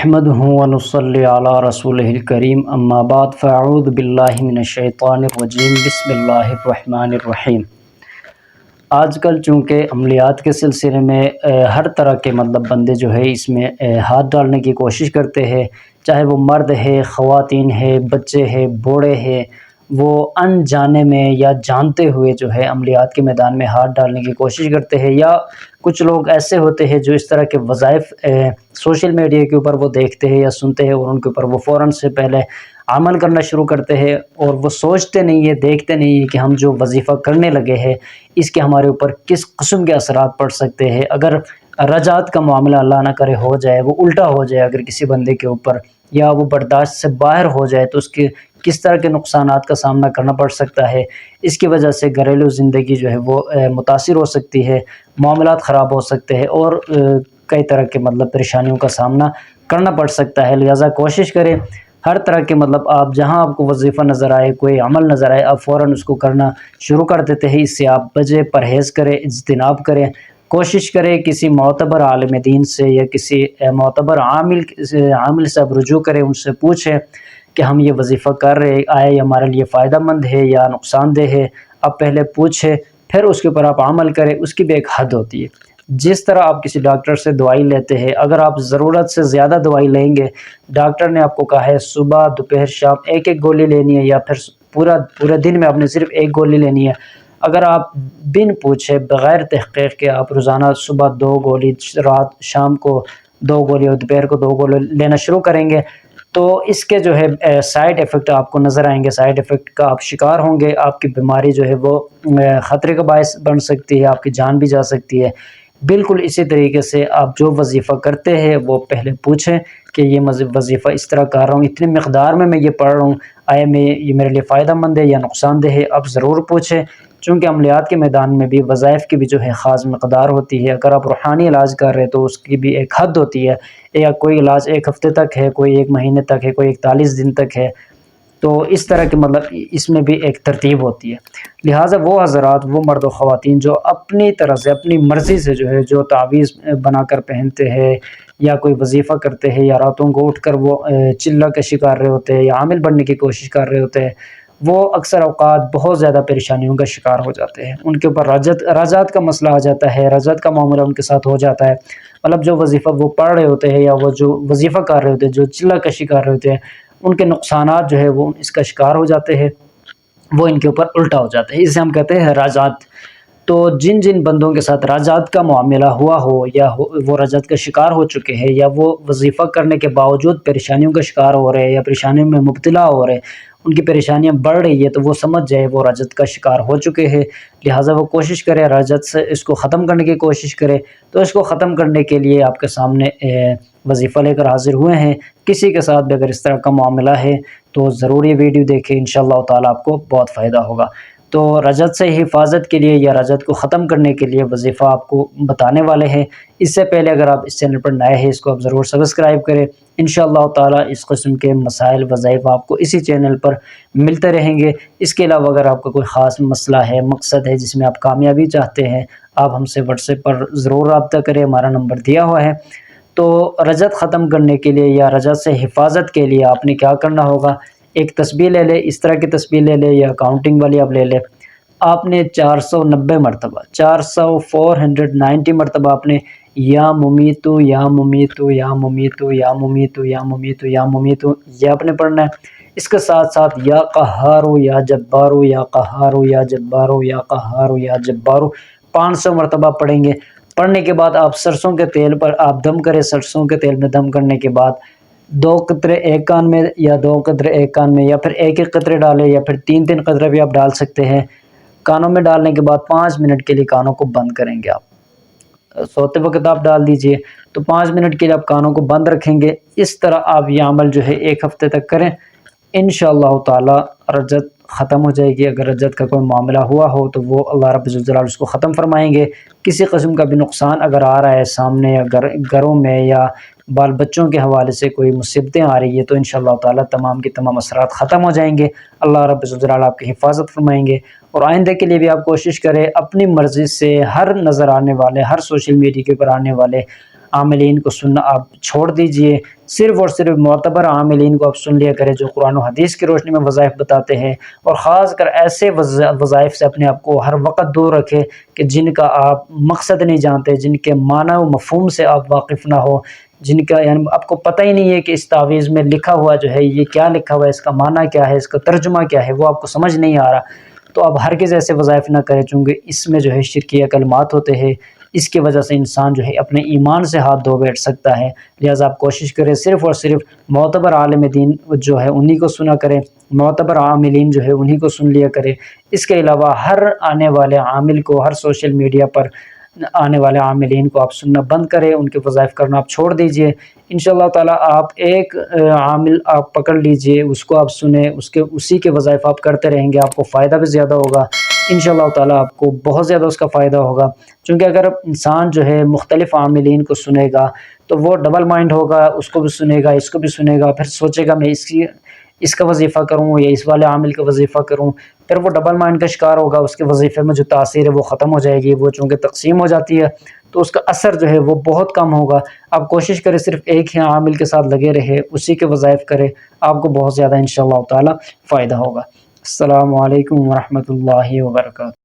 نحمدہ ونصلی علی رسولہ الکریم اما بعد فاعوذ باللہ من الشیطان الرجیم بسم اللہ الرحمن الرحیم۔ آج کل چونکہ عملیات کے سلسلے میں ہر طرح کے بندے جو ہے اس میں ہاتھ ڈالنے کی کوشش کرتے ہیں، چاہے وہ مرد ہے، خواتین ہے، بچے ہے، بوڑھے ہے، وہ انجانے میں یا جانتے ہوئے جو ہے عملیات کے میدان میں ہاتھ ڈالنے کی کوشش کرتے ہیں، یا کچھ لوگ ایسے ہوتے ہیں جو اس طرح کے وظائف سوشل میڈیا کے اوپر وہ دیکھتے ہیں یا سنتے ہیں اور ان کے اوپر وہ فوراً سے پہلے عمل کرنا شروع کرتے ہیں، اور وہ سوچتے نہیں ہے، دیکھتے نہیں ہے کہ ہم جو وظیفہ کرنے لگے ہیں اس کے ہمارے اوپر کس قسم کے اثرات پڑ سکتے ہیں۔ اگر رجعت کا معاملہ اللہ نہ کرے ہو جائے، وہ الٹا ہو جائے اگر کسی بندے کے اوپر، یا وہ برداشت سے باہر ہو جائے، تو اس کے کس طرح کے نقصانات کا سامنا کرنا پڑ سکتا ہے۔ اس کی وجہ سے گھریلو زندگی جو ہے وہ متاثر ہو سکتی ہے، معاملات خراب ہو سکتے ہیں، اور کئی طرح کے پریشانیوں کا سامنا کرنا پڑ سکتا ہے۔ لہٰذا کوشش کریں ہر طرح کے آپ جہاں آپ کو وظیفہ نظر آئے، کوئی عمل نظر آئے، آپ فوراً اس کو کرنا شروع کر دیتے ہیں۔ اس سے آپ بچیں، پرہیز کریں، اجتناب کریں، کوشش کریں کسی معتبر عالم دین سے یا کسی معتبر عامل سے آپ رجوع کریں، ان سے پوچھیں کہ ہم یہ وظیفہ کر رہے آئے یہ ہمارے لیے فائدہ مند ہے یا نقصان دہ ہے۔ آپ پہلے پوچھیں، پھر اس کے اوپر آپ عمل کریں۔ اس کی بھی ایک حد ہوتی ہے۔ جس طرح آپ کسی ڈاکٹر سے دوائی لیتے ہیں، اگر آپ ضرورت سے زیادہ دوائی لیں گے، ڈاکٹر نے آپ کو کہا ہے صبح دوپہر شام ایک گولی لینی ہے، یا پھر پورے دن میں آپ نے صرف ایک گولی لینی ہے، اگر آپ بن پوچھے بغیر تحقیق کے آپ روزانہ صبح 2 گولی، رات شام کو 2 گولی اور دوپہر کو 2 گولی لینا شروع کریں گے، تو اس کے جو ہے سائیڈ ایفیکٹ آپ کو نظر آئیں گے، سائیڈ ایفیکٹ کا آپ شکار ہوں گے۔ آپ کی بیماری جو ہے وہ خطرے کا باعث بن سکتی ہے، آپ کی جان بھی جا سکتی ہے۔ بالکل اسی طریقے سے آپ جو وظیفہ کرتے ہیں وہ پہلے پوچھیں کہ یہ وظیفہ اس طرح کر رہا ہوں، اتنی مقدار میں یہ پڑھ رہا ہوں، آیا یہ میرے لیے فائدہ مند ہے یا نقصان دہ ہے؟ آپ ضرور پوچھیں، چونکہ عملیات کے میدان میں بھی وظائف کی بھی جو ہے خاص مقدار ہوتی ہے۔ اگر آپ روحانی علاج کر رہے تو اس کی بھی ایک حد ہوتی ہے، یا کوئی علاج 1 ہفتے تک ہے، کوئی 1 مہینے تک ہے، کوئی 41 دن تک ہے، تو اس طرح کے اس میں بھی ایک ترتیب ہوتی ہے۔ لہٰذا وہ حضرات، وہ مرد و خواتین جو اپنی طرح سے اپنی مرضی سے جو ہے جو تعویذ بنا کر پہنتے ہیں، یا کوئی وظیفہ کرتے ہیں، یا راتوں کو اٹھ کر وہ چلہ کشی کر رہے ہوتے ہیں یا عامل بننے کی کوشش کر رہے ہوتے ہیں، وہ اکثر اوقات بہت زیادہ پریشانیوں کا شکار ہو جاتے ہیں۔ ان کے اوپر رجعت کا مسئلہ آ جاتا ہے، رجعت کا معاملہ ان کے ساتھ ہو جاتا ہے۔ جو وظیفہ وہ پڑھ رہے ہوتے ہیں، یا وہ جو وظیفہ کر رہے ہوتے ہیں، جو چلہ کشی کر رہے ہوتے ہیں، ان کے نقصانات جو ہے وہ اس کا شکار ہو جاتے ہیں، وہ ان کے اوپر الٹا ہو جاتا ہے۔ اسے ہم کہتے ہیں رجعت۔ تو جن بندوں کے ساتھ رجعت کا معاملہ ہوا ہو، یا وہ رجعت کا شکار ہو چکے ہیں، یا وہ وظیفہ کرنے کے باوجود پریشانیوں کا شکار ہو رہے ہیں، یا پریشانیوں میں مبتلا ہو رہے ہیں، ان کی پریشانیاں بڑھ رہی ہے، تو وہ سمجھ جائے وہ رجعت کا شکار ہو چکے ہیں۔ لہٰذا وہ کوشش کرے رجعت سے اس کو ختم کرنے کی کوشش کرے۔ تو اس کو ختم کرنے کے لیے آپ کے سامنے وظیفہ لے کر حاضر ہوئے ہیں۔ کسی کے ساتھ بھی اگر اس طرح کا معاملہ ہے تو ضرور یہ ویڈیو دیکھیں، انشاءاللہ تعالی آپ کو بہت فائدہ ہوگا۔ تو رجعت سے حفاظت کے لیے یا رجعت کو ختم کرنے کے لیے وظیفہ آپ کو بتانے والے ہیں۔ اس سے پہلے اگر آپ اس چینل پر نئے ہیں، اس کو آپ ضرور سبسکرائب کریں۔ انشاءاللہ تعالی اس قسم کے مسائل وظائف آپ کو اسی چینل پر ملتے رہیں گے۔ اس کے علاوہ اگر آپ کا کوئی خاص مسئلہ ہے، مقصد ہے جس میں آپ کامیابی چاہتے ہیں، آپ ہم سے واٹس ایپ پر ضرور رابطہ کریں، ہمارا نمبر دیا ہوا ہے۔ تو رجعت ختم کرنے کے لیے یا رجعت سے حفاظت کے لیے آپ نے کیا کرنا ہوگا؟ ایک تسبیح لے لے، اس طرح کی تسبیح لے لے، یا کاؤنٹنگ والی آپ لے لے۔ آپ نے 490 مرتبہ 490 مرتبہ آپ نے یا ممیتو یا ممیتو یا ممیتو یا ممیتو یا ممیتو یا ممیتو یہ آپ نے پڑھنا ہے۔ اس کے ساتھ ساتھ یا قہارو یا جبارو یا قہارو یا جبارو یا قہارو یا جبارو 500 مرتبہ پڑھیں گے۔ پڑھنے کے بعد آپ سرسوں کے تیل پر آپ دم کریں۔ سرسوں کے تیل میں دم کرنے کے بعد 2 قطرے ایک کان میں، یا 2 قطرے ایک کان میں، یا پھر ایک قطرے ڈالیں، یا پھر 3 قطرے بھی آپ ڈال سکتے ہیں۔ کانوں میں ڈالنے کے بعد 5 منٹ کے لیے کانوں کو بند کریں گے۔ آپ سوتے وقت آپ ڈال دیجئے، تو 5 منٹ کے لیے آپ کانوں کو بند رکھیں گے۔ اس طرح آپ یہ عمل جو ہے 1 ہفتے تک کریں، انشاءاللہ تعالی رجعت ختم ہو جائے گی۔ اگر رجعت کا کوئی معاملہ ہوا ہو تو وہ اللہ رب الجلال اس کو ختم فرمائیں گے۔ کسی قسم کا بھی نقصان اگر آ رہا ہے سامنے، یا گھروں میں یا بال بچوں کے حوالے سے کوئی مصیبتیں آ رہی ہے، تو انشاءاللہ تعالی تمام کے تمام اثرات ختم ہو جائیں گے۔ اللہ رب الجلال آپ کی حفاظت فرمائیں گے۔ اور آئندہ کے لیے بھی آپ کوشش کریں اپنی مرضی سے ہر نظر آنے والے، ہر سوشل میڈیا کے پر آنے والے عاملین کو سننا آپ چھوڑ دیجئے۔ صرف اور صرف معتبر عاملین کو آپ سن لیا کریں جو قرآن و حدیث کی روشنی میں وظائف بتاتے ہیں، اور خاص کر ایسے وظائف سے اپنے آپ کو ہر وقت دور رکھے کہ جن کا آپ مقصد نہیں جانتے، جن کے معنی و مفہوم سے آپ واقف نہ ہو، جن کا یعنی آپ کو پتہ ہی نہیں ہے کہ اس تعویذ میں لکھا ہوا جو ہے یہ کیا لکھا ہوا ہے، اس کا معنی کیا ہے، اس کا ترجمہ کیا ہے، وہ آپ کو سمجھ نہیں آ رہا، تو آپ ہرگز ایسے وظائف نہ کریں، چونکہ اس میں جو ہے شرکیہ کلمات ہوتے ہیں، اس کی وجہ سے انسان جو ہے اپنے ایمان سے ہاتھ دھو بیٹھ سکتا ہے۔ لہٰذا آپ کوشش کریں صرف اور صرف معتبر عالم دین جو ہے انہی کو سنا کریں، معتبر عاملین جو ہے انہی کو سن لیا کریں۔ اس کے علاوہ ہر آنے والے عامل کو، ہر سوشل میڈیا پر آنے والے عاملین کو آپ سننا بند کریں، ان کے وظائف کرنا آپ چھوڑ دیجئے۔ انشاءاللہ تعالیٰ آپ ایک عامل آپ پکڑ لیجئے، اس کو آپ سنیں، اسی کے وظائف آپ کرتے رہیں گے، آپ کو فائدہ بھی زیادہ ہوگا انشاءاللہ تعالیٰ، آپ کو بہت زیادہ اس کا فائدہ ہوگا۔ چونکہ اگر انسان جو ہے مختلف عاملین کو سنے گا تو وہ ڈبل مائنڈ ہوگا، اس کو بھی سنے گا، اس کو بھی سنے گا، پھر سوچے گا میں اس کا وظیفہ کروں یا اس والے عامل کا وظیفہ کروں، پھر وہ ڈبل مائنڈ کا شکار ہوگا، اس کے وظیفے میں جو تاثیر ہے وہ ختم ہو جائے گی، وہ چونکہ تقسیم ہو جاتی ہے تو اس کا اثر جو ہے وہ بہت کم ہوگا۔ آپ کوشش کریں صرف ایک ہی عامل کے ساتھ لگے رہے، اسی کے وظائف کرے، آپ کو بہت زیادہ انشاءاللہ تعالی فائدہ ہوگا۔ السلام علیکم ورحمۃ اللہ وبرکاتہ۔